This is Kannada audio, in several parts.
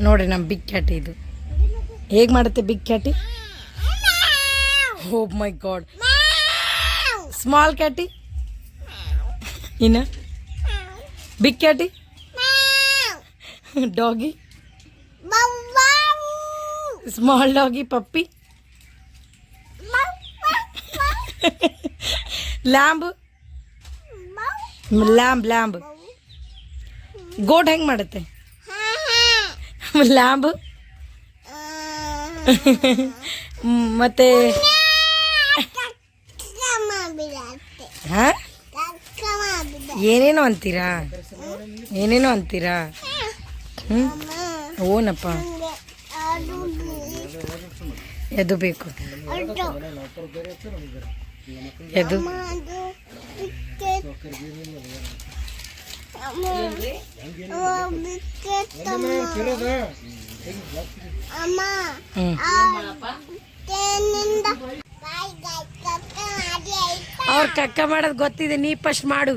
ನೋಡ್ರಿ ನಮ್ಮ ಬಿಗ್ ಕ್ಯಾಟ್ ಇದು ಹೇಗೆ ಮಾಡುತ್ತೆ ಬಿಗ್ ಕ್ಯಾಟಿ. ಓ ಮೈ ಗಾಡ್. ಸ್ಮಾಲ್ ಕ್ಯಾಟಿ ಇನ್ನು ಬಿಗ್ ಕ್ಯಾಟಿ ಡಾಗಿ ಸ್ಮಾಲ್ ಡಾಗಿ ಪಪ್ಪಿ ಲ್ಯಾಂಬ್ ಲ್ಯಾಂಬ್ ಲ್ಯಾಂಬ್ ಗೋಟ್ ಹೆಂಗೆ ಮಾಡುತ್ತೆ ಲ್ಯಾಂಬ್ ಮತ್ತೆ ಹಾಂ ಏನೇನೋ ಅಂತೀರಾ ಏನೇನೋ ಅಂತೀರಾ ಹ್ಞೂ ಓನಪ್ಪ ಎದು ಬೇಕು ಎದು ಅವ್ರು ಕಕ್ಕ ಮಾಡೋದು ಗೊತ್ತಿದೆ. ನೀ ಫಸ್ಟ್ ಮಾಡು.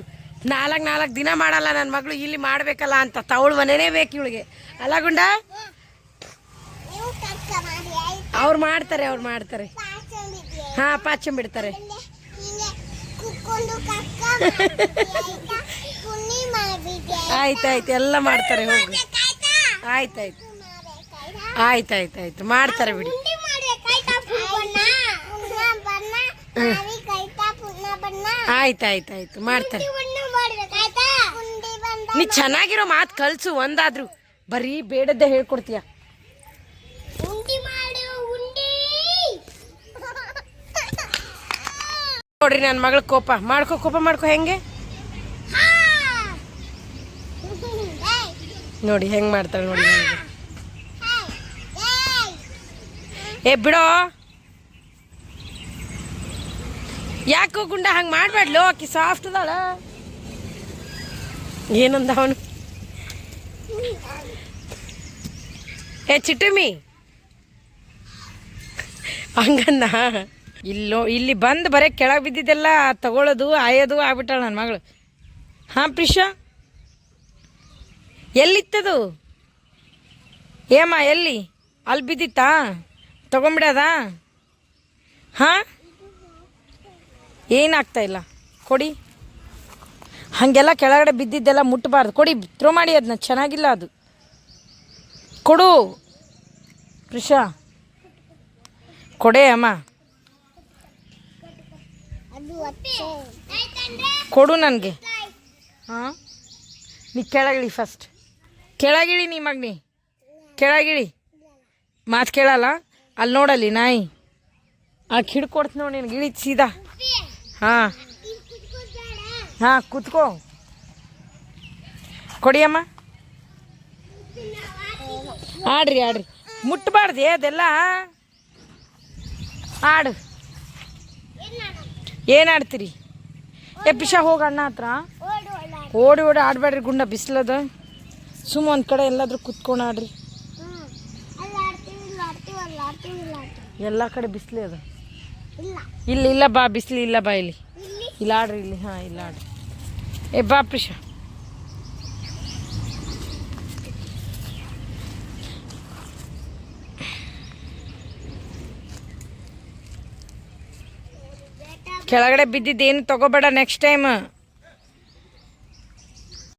ನಾಲ್ಕು ದಿನ ಮಾಡಲ್ಲ ನನ್ನ ಮಗಳು ಇಲ್ಲಿ ಮಾಡಬೇಕಲ್ಲ ಅಂತ ತವಳು ಮನೆನೇ ಬೇಕು ಇವಳಿಗೆ. ಅಲ್ಲ ಗುಂಡ ಅವ್ರು ಮಾಡ್ತಾರೆ ಹಾಂ ಪಾಚಂ ಬಿಡ್ತಾರೆ. ಆಯ್ತಾಯ್ತು ಎಲ್ಲ ಮಾಡ್ತಾರೆ ಹೋಗಿ. ಆಯ್ತಾಯ್ತು ಮಾಡ್ತಾರೆ ಬಿಡಿ. ಆಯ್ತಾಯ್ತು ಮಾಡ್ತಾರೆ. ನೀ ಚೆನ್ನಾಗಿರೋ ಮಾತು ಕಲ್ಸು ಒಂದಾದ್ರು. ಬರೀ ಬೇಡದ್ದೇ ಹೇಳ್ಕೊಡ್ತೀಯ. ನೋಡ್ರಿ ನನ್ನ ಮಗಳ ಕೋಪ ಮಾಡ್ಕೊ ಹೆಂಗೆ ನೋಡಿ ಹೆಂಗೆ ಮಾಡ್ತಾಳೆ ನೋಡಿ ನನಗೆ. ಏ ಬಿಡೋ ಯಾಕೋ ಗುಂಡ ಹಂಗೆ ಮಾಡಬೇಡ್ಲು. ಆಕಿ ಸಾಫ್ಟ್ ಅದಾಳ. ಏನಂದ ಅವನು ಏ ಚಿಟ್ಟಮಿ ಹಂಗನ್ನ ಇಲ್ಲಿ ಬಂದು ಬರೀ ಕೆಳಗೆ ಬಿದ್ದಿದ್ದೆಲ್ಲ ತಗೊಳ್ಳೋದು ಆಯೋದು ಆಗ್ಬಿಟ್ಟಾಳ ನನ್ನ ಮಗಳು. ಹಾಂ ಪ್ರಿಷಾ ಎಲ್ಲಿತ್ತದು ಏಮ್ಮ ಎಲ್ಲಿ ಅಲ್ಲಿ ಬಿದ್ದಿತ್ತಾ ತಗೊಂಬಿಡದ. ಹಾಂ ಏನಾಗ್ತಾಯಿಲ್ಲ ಕೊಡಿ. ಹಾಗೆಲ್ಲ ಕೆಳಗಡೆ ಬಿದ್ದಿದ್ದೆಲ್ಲ ಮುಟ್ಟಬಾರ್ದು. ಕೊಡಿ ಥ್ರೋ ಮಾಡಿ ಅದನ್ನ ಚೆನ್ನಾಗಿಲ್ಲ ಅದು. ಕೊಡು ಪ್ರಿಷಾ ಕೊಡೆ ಅಮ್ಮ ಕೊಡು ನನಗೆ. ಹಾಂ ನೀ ಕೆಳಗಿಳಿ ಫಸ್ಟ್. ಕೆಳಗಿಳಿ ನೀ ಮಗನಿ ಕೆಳಗಿಳಿ. ಮಾತು ಕೇಳಲ್ಲ. ಅಲ್ಲಿ ನೋಡಲ್ಲಿ ನಾಯಿ ಆಕೆ ಹಿಡ್ಕೊಡ್ತು ನೋಡಿ ನಿನಗೆ ಇಳಿ ಸೀದಾ. ಹಾಂ ಕೂತ್ಕೋ ಕೊಡಿಯಮ್ಮ. ಆಡ್ರಿ ಮುಟ್ಟಬಾರ್ದು ಅದೆಲ್ಲ. ಆಡು ಏನು ಆಡ್ತೀರಿ. ಏ ಪಿಶಾ ಹೋಗಿ ಅಣ್ಣ ಹತ್ರ ಓಡಿ ಆಡಬೇಡ್ರಿ ಗುಂಡ ಬಿಸಿಲದ. ಸುಮ್ಮ ಒಂದು ಕಡೆ ಎಲ್ಲಾದ್ರೂ ಕುತ್ಕೊಂಡು ಆಡ್ರಿ. ಎಲ್ಲ ಕಡೆ ಬಿಸಿಲು ಅದ. ಇಲ್ಲ ಬಾ ಬಿಸಿಲು ಇಲ್ಲ ಬಾ ಇಲ್ಲಿ ಆಡ್ರಿ ಇಲ್ಲಿ. ಹಾಂ ಇಲ್ಲ ಆಡ್ರಿ. ಏ ಬಾ ಪ್ರಿಷಾ ಕೆಳಗಡೆ ಬಿದ್ದಿದ್ದೇನು ತಗೋಬೇಡ ನೆಕ್ಸ್ಟ್ ಟೈಮ್.